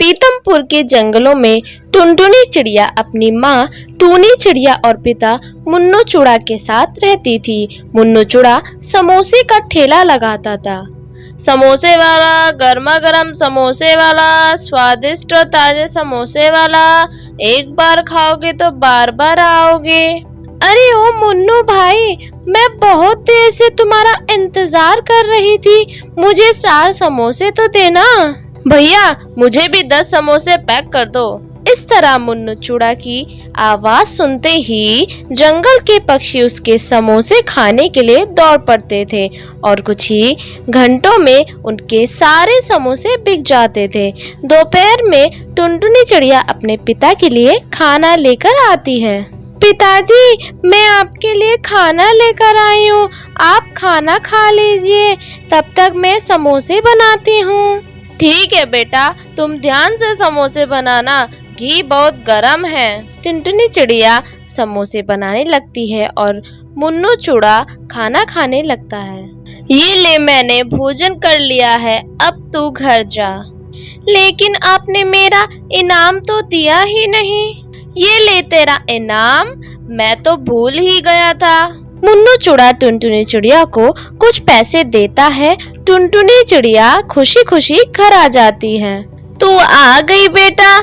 पीतमपुर के जंगलों में टुनटुनी चिड़िया अपनी माँ टूनी चिड़िया और पिता मुन्नू चूड़ा के साथ रहती थी। मुन्नू चूड़ा समोसे का ठेला लगाता था। समोसे वाला, गर्मा गर्म समोसे वाला, स्वादिष्ट और ताजे समोसे वाला, एक बार खाओगे तो बार बार आओगे। अरे ओ मुन्नू भाई, मैं बहुत देर से तुम्हारा इंतजार कर रही थी, मुझे 4 समोसे तो देना। भैया मुझे भी 10 समोसे पैक कर दो। इस तरह मुन्नू चूड़ा की आवाज सुनते ही जंगल के पक्षी उसके समोसे खाने के लिए दौड़ पड़ते थे और कुछ ही घंटों में उनके सारे समोसे बिक जाते थे। दोपहर में टुनटुनी चिड़िया अपने पिता के लिए खाना लेकर आती है। पिताजी, मैं आपके लिए खाना लेकर आई हूँ, आप खाना खा लीजिए, तब तक मैं समोसे बनाती हूँ। ठीक है बेटा, तुम ध्यान से समोसे बनाना, घी बहुत गरम है। टुनटुनी चिड़िया समोसे बनाने लगती है और मुन्नू चूड़ा खाना खाने लगता है। ये ले, मैंने भोजन कर लिया है, अब तू घर जा। लेकिन आपने मेरा इनाम तो दिया ही नहीं। ये ले तेरा इनाम, मैं तो भूल ही गया था। मुन्नू चूड़ा टुनटुनी चिड़िया को कुछ पैसे देता है। टुनटुनी चिड़िया खुशी खुशी घर आ जाती है। तू आ गई बेटा,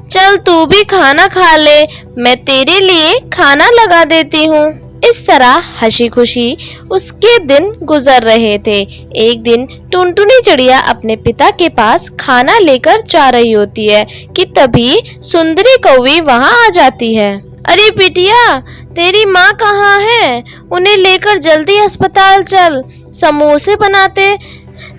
चल तू भी खाना खा ले, मैं तेरे लिए खाना लगा देती हूँ। इस तरह हंसी खुशी उसके दिन गुजर रहे थे। एक दिन टुनटुनी चिड़िया अपने पिता के पास खाना लेकर जा रही होती है कि तभी सुंदरी कौवी वहाँ आ जाती है। अरे बिटिया, तेरी माँ कहाँ है? उन्हें लेकर जल्दी अस्पताल चल। समोसे बनाते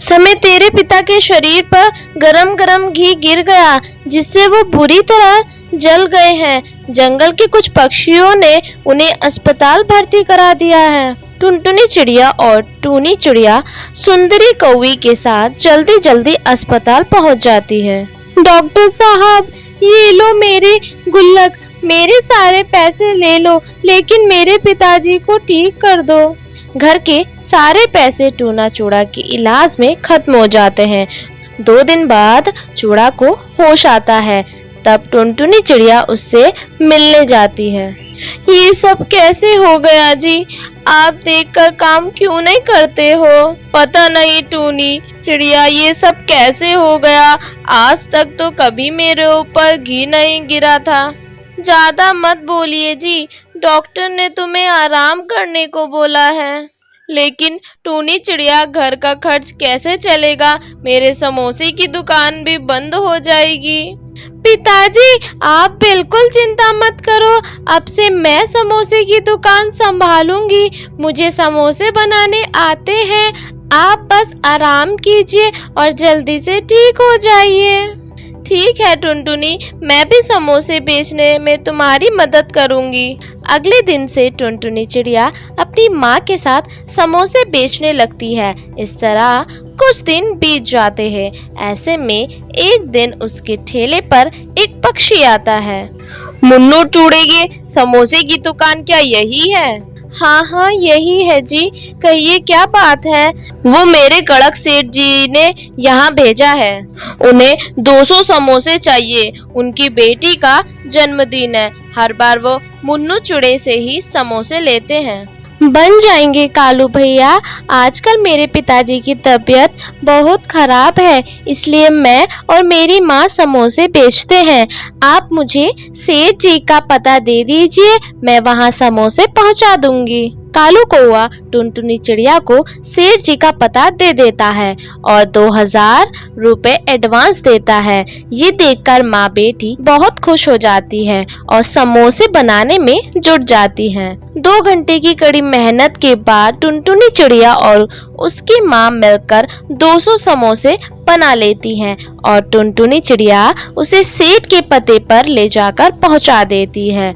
समय तेरे पिता के शरीर पर गरम गरम घी गिर गया, जिससे वो बुरी तरह जल गए हैं। जंगल के कुछ पक्षियों ने उन्हें अस्पताल भर्ती करा दिया है। टुनटुनी चिड़िया और टूनी चिड़िया सुंदरी कौवी के साथ जल्दी जल्दी अस्पताल पहुंच जाती है। डॉक्टर साहब, ये लो मेरे गुल्लक, मेरे सारे पैसे ले लो, लेकिन मेरे पिताजी को ठीक कर दो। घर के सारे पैसे टूना चूड़ा के इलाज में खत्म हो जाते हैं। 2 दिन बाद चूड़ा को होश आता है। तब टुनटुनी चिड़िया उससे मिलने जाती है। ये सब कैसे हो गया जी? आप देखकर काम क्यों नहीं करते हो? पता नहीं टूनी चिड़िया, ये सब कैसे हो गया? आज तक तो कभी मेरे ऊपर घी नहीं गिरा था। ज्यादा मत बोलिए जी, डॉक्टर ने तुम्हें आराम करने को बोला है। लेकिन टूनी चिड़िया, घर का खर्च कैसे चलेगा? मेरे समोसे की दुकान भी बंद हो जाएगी। पिताजी, आप बिल्कुल चिंता मत करो, अब से मैं समोसे की दुकान संभालूंगी। मुझे समोसे बनाने आते हैं, आप बस आराम कीजिए और जल्दी से ठीक हो जाइए। ठीक है टुनटुनी, मैं भी समोसे बेचने में तुम्हारी मदद करूंगी। अगले दिन से टुनटुनी चिड़िया अपनी माँ के साथ समोसे बेचने लगती है। इस तरह कुछ दिन बीत जाते हैं। ऐसे में एक दिन उसके ठेले पर एक पक्षी आता है। मुन्नू चूड़े के समोसे की दुकान क्या यही है? हाँ हाँ, यही है जी, कहिए क्या बात है? वो मेरे कड़क सेठ जी ने यहाँ भेजा है। उन्हें 200 समोसे चाहिए, उनकी बेटी का जन्मदिन है। हर बार वो मुन्नू चूड़े से ही समोसे लेते हैं। बन जाएंगे कालू भैया, आजकल मेरे पिताजी की तबीयत बहुत खराब है, इसलिए मैं और मेरी माँ समोसे बेचते हैं। आप मुझे सेठ जी का पता दे दीजिए, मैं वहाँ समोसे पहुँचा दूंगी। कालू कौवा टुनटुनी चिड़िया को सेठ जी का पता दे देता है और 2000 रुपए एडवांस देता है। ये देखकर माँ बेटी बहुत खुश हो जाती है और समोसे बनाने में जुट जाती हैं। 2 घंटे की कड़ी मेहनत के बाद टुनटुनी चिड़िया और उसकी माँ मिलकर 200 समोसे बना लेती हैं और टुनटुनी चिड़िया उसे सेठ के पते पर ले जाकर पहुँचा देती है।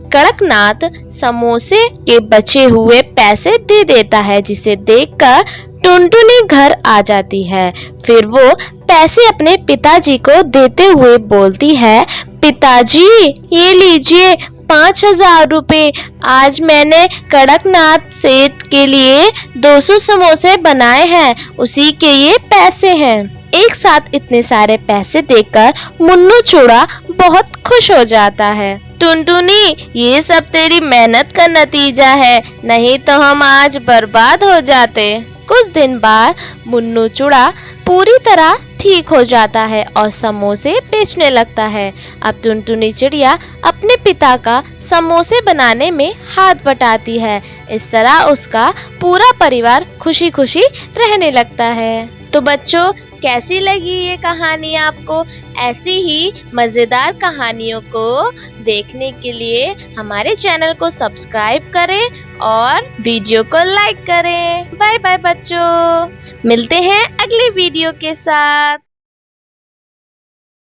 कड़कनाथ समोसे के बचे हुए पैसे दे देता है, जिसे देखकर टुनटुनी घर आ जाती है। फिर वो पैसे अपने पिताजी को देते हुए बोलती है, पिताजी ये लीजिए, 5,000 रुपए। आज मैंने कड़कनाथ सेठ के लिए 200 समोसे बनाए हैं, उसी के ये पैसे हैं। एक साथ इतने सारे पैसे देखकर मुन्नू चूड़ा बहुत खुश हो जाता है। टुनटुनी, ये सब तेरी मेहनत का नतीजा है, नहीं तो हम आज बर्बाद हो जाते। कुछ दिन बाद मुन्नू चूड़ा पूरी तरह ठीक हो जाता है और समोसे बेचने लगता है। अब टुनटुनी चिड़िया अपने पिता का समोसे बनाने में हाथ बटाती है। इस तरह उसका पूरा परिवार खुशी खुशी रहने लगता है। तो बच्चों, कैसी लगी ये कहानी आपको? ऐसी ही मज़ेदार कहानियों को देखने के लिए हमारे चैनल को सब्सक्राइब करें और वीडियो को लाइक करें। बाय बाय बच्चों, मिलते हैं अगले वीडियो के साथ।